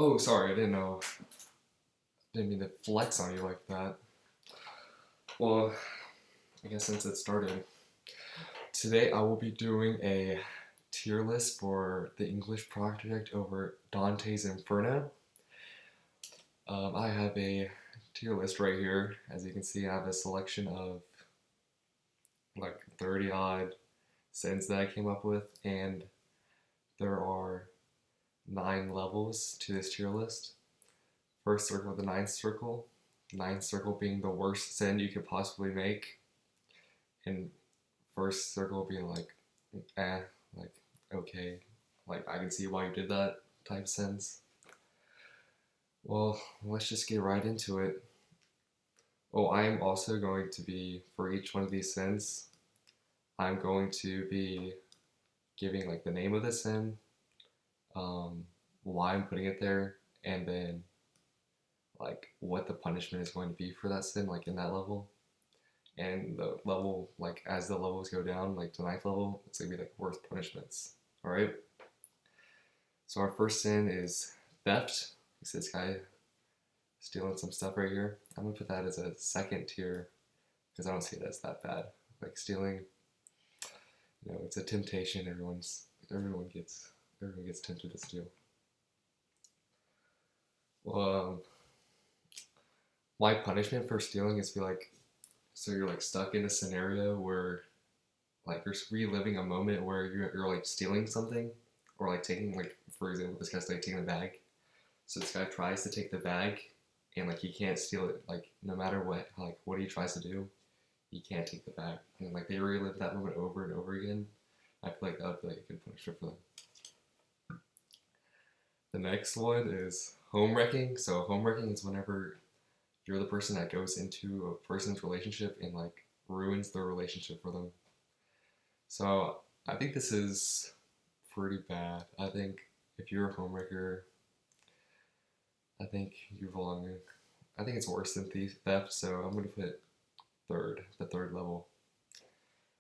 Oh, sorry, I didn't know. Didn't mean to flex on you like that. Well, I guess since it started, today I will be doing a tier list for the English project over Dante's Inferno. I have a tier list right here. As you can see, I have a selection of like 30 odd sins that I came up with, and there are 9 levels to this tier list. First circle, the ninth circle. Ninth circle being the worst sin you could possibly make, and first circle being like, like okay, like I can see why you did that type sins. Well, let's just get right into it. Oh, I am also going to be, for each one of these sins, I'm going to be giving like the name of the sin, why I'm putting it there, and then like what the punishment is going to be for that sin, like in that level. And the level, like as the levels go down, like to ninth level, it's gonna be like worse punishments. All right. So our first sin is theft. It's this guy stealing some stuff right here. I'm gonna put that as a second tier because I don't see it as that bad. Like stealing, it's a temptation. Everyone gets tempted to steal. Well, my punishment for stealing is to be like, so you're like stuck in a scenario where like you're reliving a moment where you're like stealing something, or like taking, like, for example, this guy's like taking the bag. So this guy tries to take the bag, and like he can't steal it. Like no matter what he tries to do, he can't take the bag. And like they relive that moment over and over again. I feel like that would be like a good punishment for them. The next one is home wrecking. So home wrecking is whenever you're the person that goes into a person's relationship and like ruins their relationship for them. So I think this is pretty bad. I think if you're a homewrecker, I think you belong. I think it's worse than theft, so I'm gonna put the third level.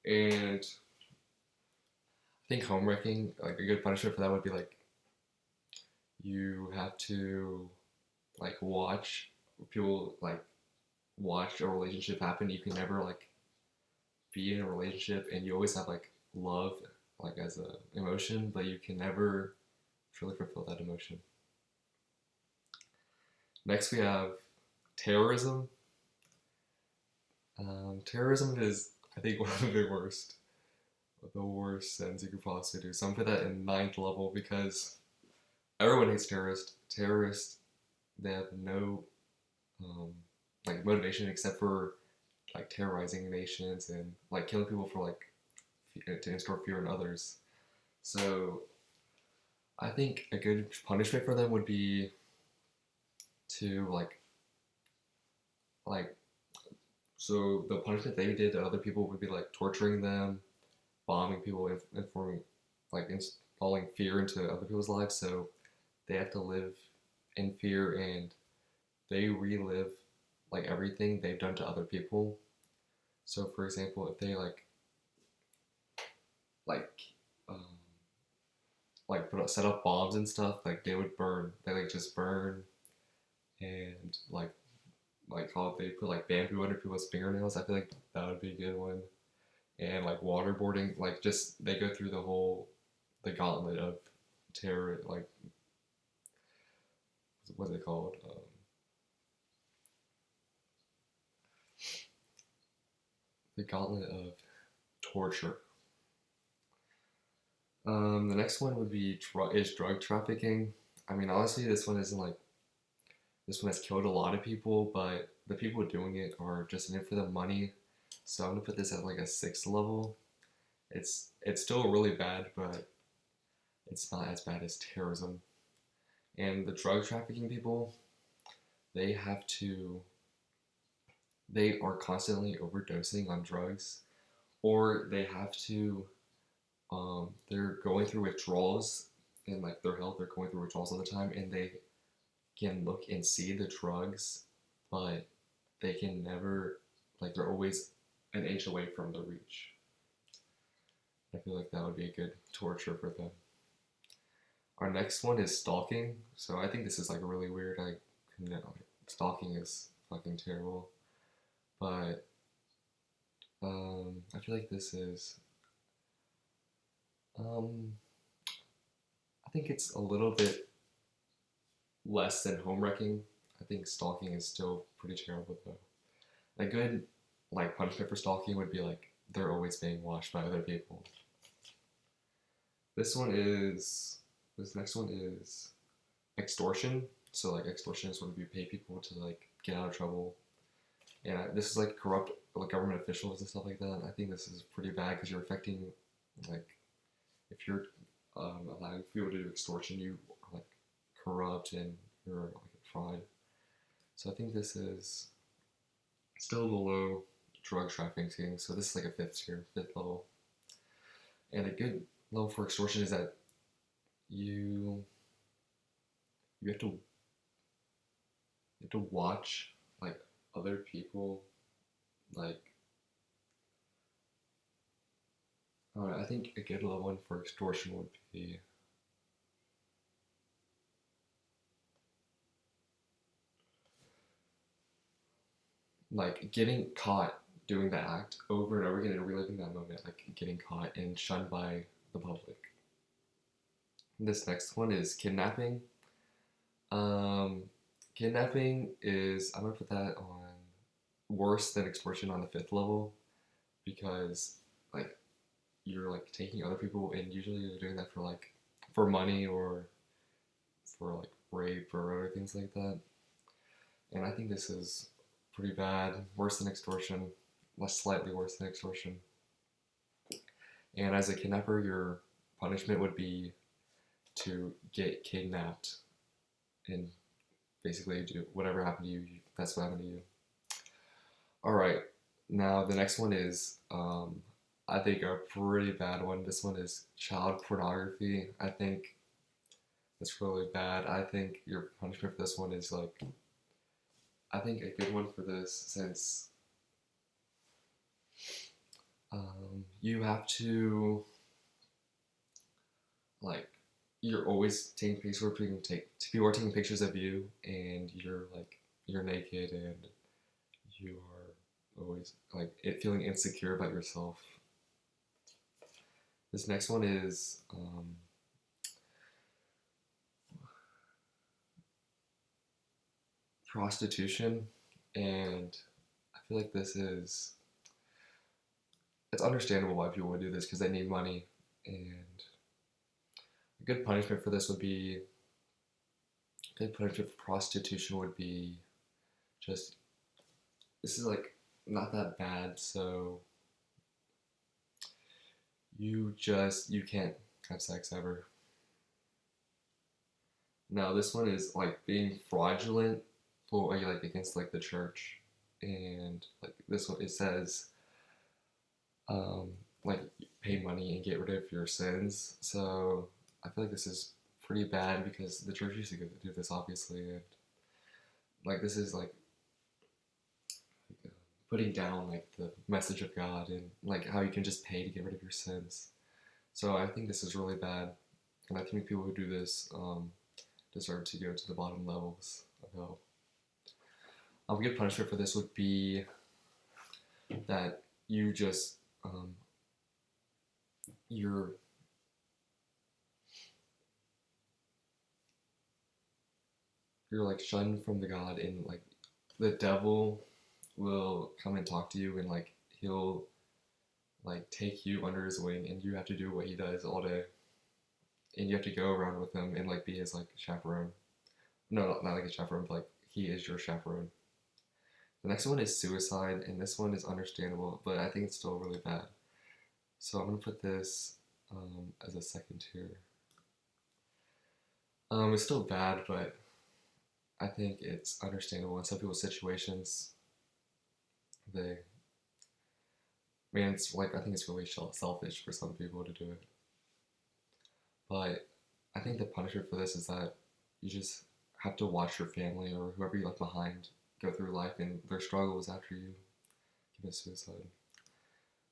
And I think homewrecking, like a good punishment for that would be like you have to like watch people like watch a relationship happen. You can never like be in a relationship, and you always have like love like as a emotion, but you can never truly fulfill that emotion. Next, we have terrorism. Terrorism is, I think, one of the worst sins you could possibly do. So I'm gonna put that in ninth level because everyone hates terrorists. Terrorists, they have no like motivation except for like terrorizing nations and like killing people for like to instill fear in others. So I think a good punishment for them would be to like so the punishment they did to other people would be like torturing them, bombing people, informing, like installing fear into other people's lives. So they have to live in fear, and they relive like everything they've done to other people. So for example, if they like um, set up bombs and stuff, like they would burn. They like just burn, and like how they put like bamboo under people's fingernails. I feel like that would be a good one. And like waterboarding, like just they go through the gauntlet of terror. Like what's it called? The gauntlet of torture. The next one would be drug trafficking. I mean, honestly, this one has killed a lot of people, but the people doing it are just in it for the money. So I'm gonna put this at like a 6th level. It's still really bad, but it's not as bad as terrorism. And the drug trafficking people, they have to they are constantly overdosing on drugs, or they have to they're going through withdrawals in like their health. They're going through withdrawals all the time, and they can look and see the drugs, but they can never, like, they're always an inch away from the reach. I feel like that would be a good torture for them. Our next one is stalking. So I think this is like really weird. Stalking is fucking terrible. But I feel like this is um, I think it's a little bit less than home wrecking. I think stalking is still pretty terrible though. A good like punishment for stalking would be like they're always being watched by other people. This next one is extortion. So like extortion is when you pay people to like get out of trouble. And this is like corrupt like government officials and stuff like that. I think this is pretty bad because you're affecting like if you're allowing people to do extortion, you are like corrupt and you're like a fraud. So I think this is still below drug trafficking. So this is like a fifth level. And a good level for extortion is that you you have to watch like other people like I don't know, I think a good level one for extortion would be like getting caught doing the act over and over again and reliving that moment, like getting caught and shunned by the public. This next one is kidnapping. Um, Kidnapping is I'm gonna put that on worse than extortion on the fifth level because like you're like taking other people and usually you're doing that for like for money or for like rape or other things like that. And I think this is pretty bad, worse than extortion, less slightly worse than extortion. And as a kidnapper, your punishment would be to get kidnapped and basically do whatever happened to you. That's what happened to you. All right, now the next one is I think a pretty bad one. This one is child pornography. I think it's really bad. I think your punishment for this one is like I think a good one for this since you have to like you're always taking pictures where people are taking pictures of you and you're naked and you are always like it feeling insecure about yourself. This next one is prostitution, and I feel like it's understandable why people would do this because they need money, and a good punishment for this would be a good punishment for prostitution would be just this is like not that bad, so you can't have sex ever. Now this one is like being fraudulent for like against like the church, and like this one it says like pay money and get rid of your sins. So I feel like this is pretty bad because the church used to do this obviously, and like this is like putting down like the message of God and like how you can just pay to get rid of your sins. So I think this is really bad, and I think people who do this deserve to go to the bottom levels of hell. A good punishment for this would be that you just you're like shunned from the God, and like the devil will come and talk to you, and like he'll like take you under his wing, and you have to do what he does all day, and you have to go around with him and like be his like chaperone. No, not like a chaperone, but like he is your chaperone. The next one is suicide, and this one is understandable, but I think it's still really bad. So I'm gonna put this as a second tier. It's still bad, but I think it's understandable in some people's situations. They, man, it's like I think it's really selfish for some people to do it. But I think the punishment for this is that you just have to watch your family or whoever you left behind go through life and their struggles after you commit suicide.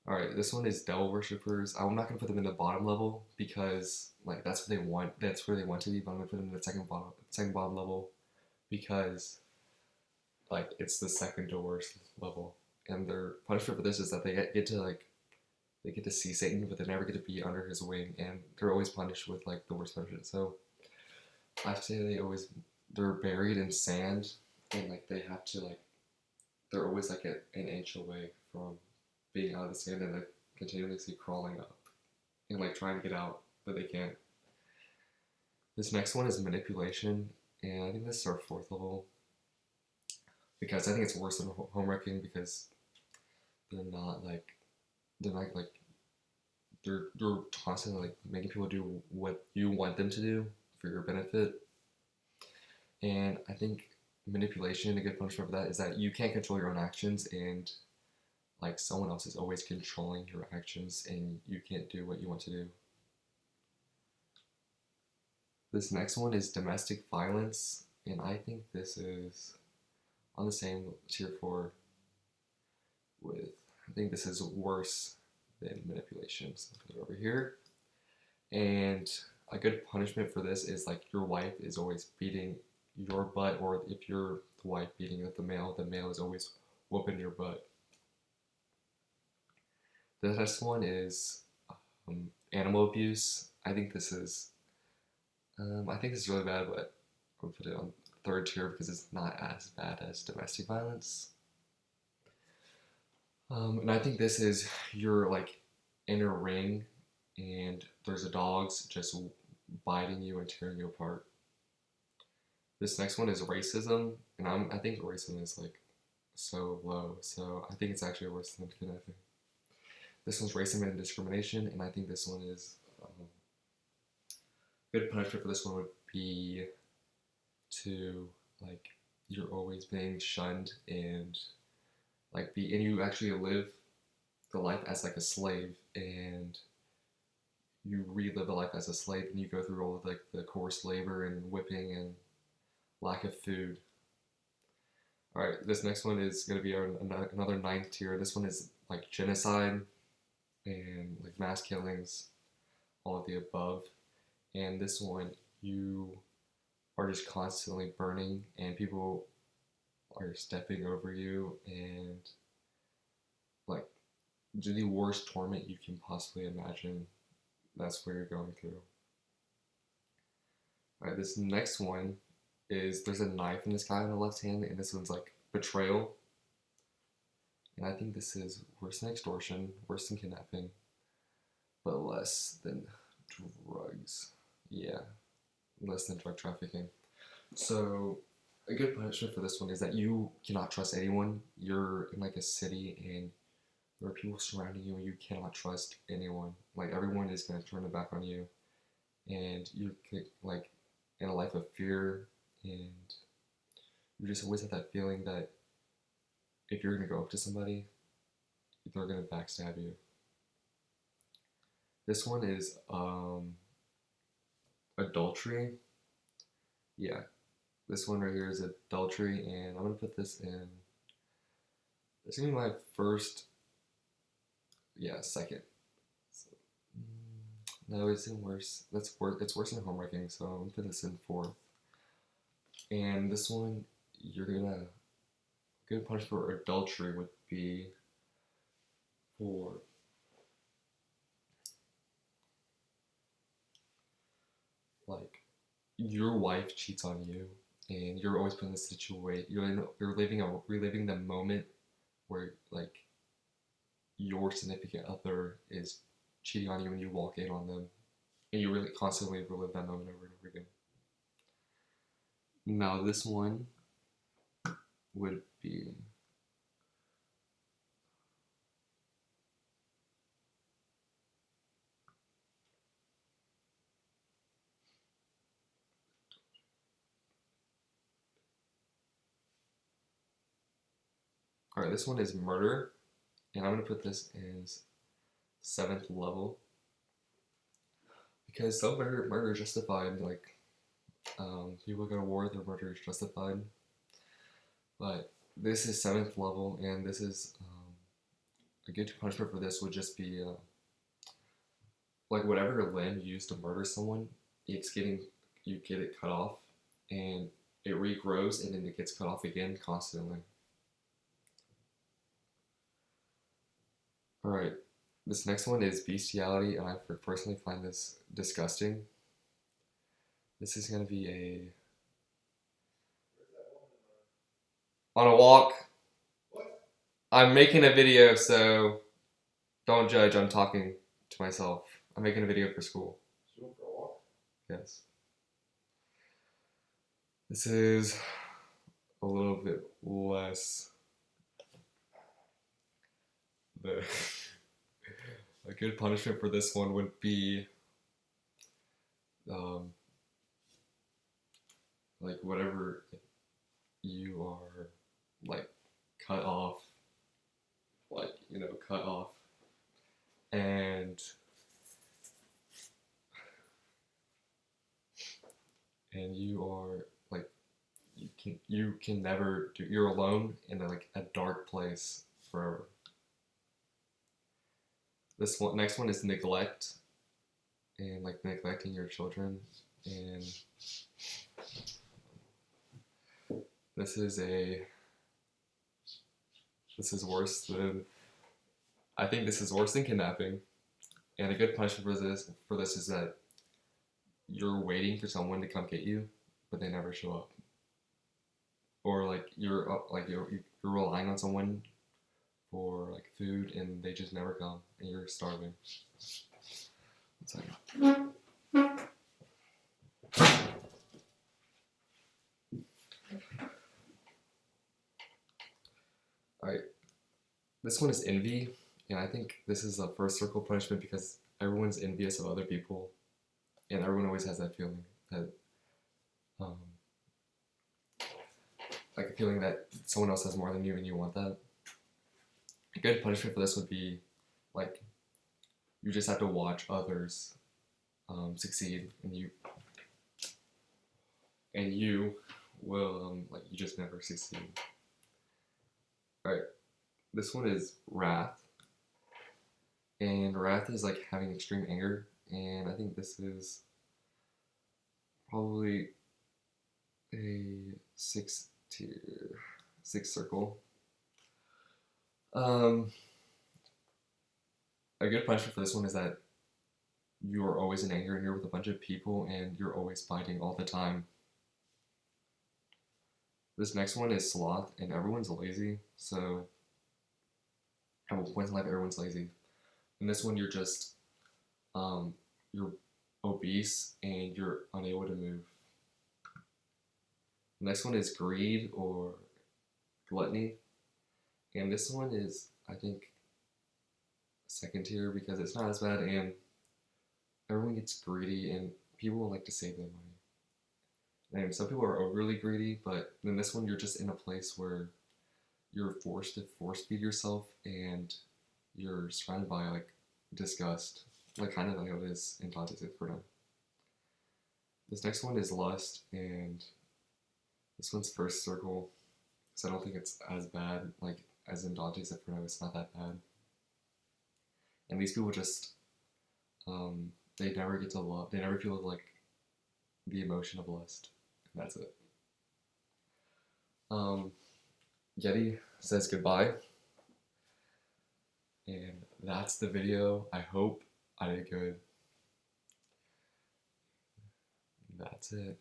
All right, this one is devil worshippers. I'm not gonna put them in the bottom level because like that's what they want. That's where they want to be. But I'm gonna put them in the second bottom level because like it's the second to worst level. And their punishment for this is that they get to see Satan, but they never get to be under his wing, and they're always punished with like the worst punishment. So I say they're buried in sand, and like they have to like they're always like an inch away from being out of the sand, and they're continuously crawling up and like trying to get out, but they can't. This next one is manipulation, and I think this is our fourth level because I think it's worse than home wrecking because they're not like they're not like they're constantly like making people do what you want them to do for your benefit. And I think manipulation, a good punishment for that is that you can't control your own actions, and like someone else is always controlling your actions and you can't do what you want to do. This next one is domestic violence, and I think this is on the same tier 4 with I think this is worse than manipulation. So I'll put it over here. And a good punishment for this is like your wife is always beating your butt, or if you're the wife beating the male is always whooping your butt. The next one is animal abuse. I think this is really bad, but I'll put it on third tier because it's not as bad as domestic violence. And I think this is you're like in a ring and there's a dog's just biting you and tearing you apart. This next one is racism, and I think racism is like so low, so I think it's actually worse than kidnapping. This one's racism and discrimination, and I think this one is good punishment for this one would be to like you're always being shunned and and you actually live the life as like a slave, and you relive the life as a slave, and you go through all of like the coarse labor and whipping and lack of food. All right, this next one is going to be another ninth tier. This one is like genocide and like mass killings, all of the above. And this one, you are just constantly burning, and people are stepping over you, and like the worst torment you can possibly imagine. That's what you're going through. All right, this next one is there's a knife in this guy on the left hand, and this one's like betrayal. And I think this is worse than extortion, worse than kidnapping, but less than drugs. Yeah, less than drug trafficking. So a good punishment for this one is that you cannot trust anyone. You're in like a city and there are people surrounding you and you cannot trust anyone. Like everyone is going to turn their back on you, and you're like in a life of fear, and you just always have that feeling that if you're going to go up to somebody, they're going to backstab you. This one is adultery. Yeah, this one right here is adultery, and I'm going to put this in. It's going to be my first, second. So, no, it's in worse. It's worse than home wrecking, so I'm going to put this in fourth. And this one, good punishment for adultery would be for like your wife cheats on you, and you're always put in this situation. You're reliving the moment where like your significant other is cheating on you and you walk in on them, and you really constantly relive that moment over and over again. Now this one would be alright, this one is murder, and I'm gonna put this as 7th level because some murder is justified. Like people go to war, their murder is justified. But this is 7th level, and this is a good punishment for this would just be like whatever limb you use to murder someone, you get it cut off, and it regrows, and then it gets cut off again constantly. All right, this next one is bestiality, and I personally find this disgusting. This is gonna be on a walk. I'm making a video, so don't judge. I'm talking to myself. I'm making a video for school. Yes. This is a little bit less. A good punishment for this one would be like whatever you are like cut off, like cut off, and you are like you can never do. You're alone in a dark place forever. This one, next one is neglect, and like neglecting your children, and this is worse than I think this is worse than kidnapping. And a good punishment for this is that you're waiting for someone to come get you, but they never show up, or you're relying on someone for like food and they just never come and you're starving. Alright, this one is envy, and I think this is a first circle punishment because everyone's envious of other people, and everyone always has that feeling that like a feeling that someone else has more than you and you want that. A good punishment for this would be like you just have to watch others succeed, and you will you just never succeed. Alright, this one is wrath, and wrath is like having extreme anger, and I think this is probably a sixth circle. A good punishment for this one is that you are always in anger and you're with a bunch of people and you're always fighting all the time. This next one is sloth, and everyone's lazy, so at one point in life everyone's lazy. And this one you're just you're obese and you're unable to move. The next one is greed or gluttony, and this one is I think second tier because it's not as bad, and everyone gets greedy and people like to save their money. And some people are overly greedy, but in this one you're just in a place where you're forced to force feed yourself and you're surrounded by like disgust, like kind of like it is in Dante's Inferno. This next one is lust, and this one's first circle, so I don't think it's as bad like as in Dante's Inferno. It's not that bad. And these people just they never get to love. They never feel like the emotion of lust. And that's it. Yeti says goodbye. And that's the video. I hope I did good. That's it.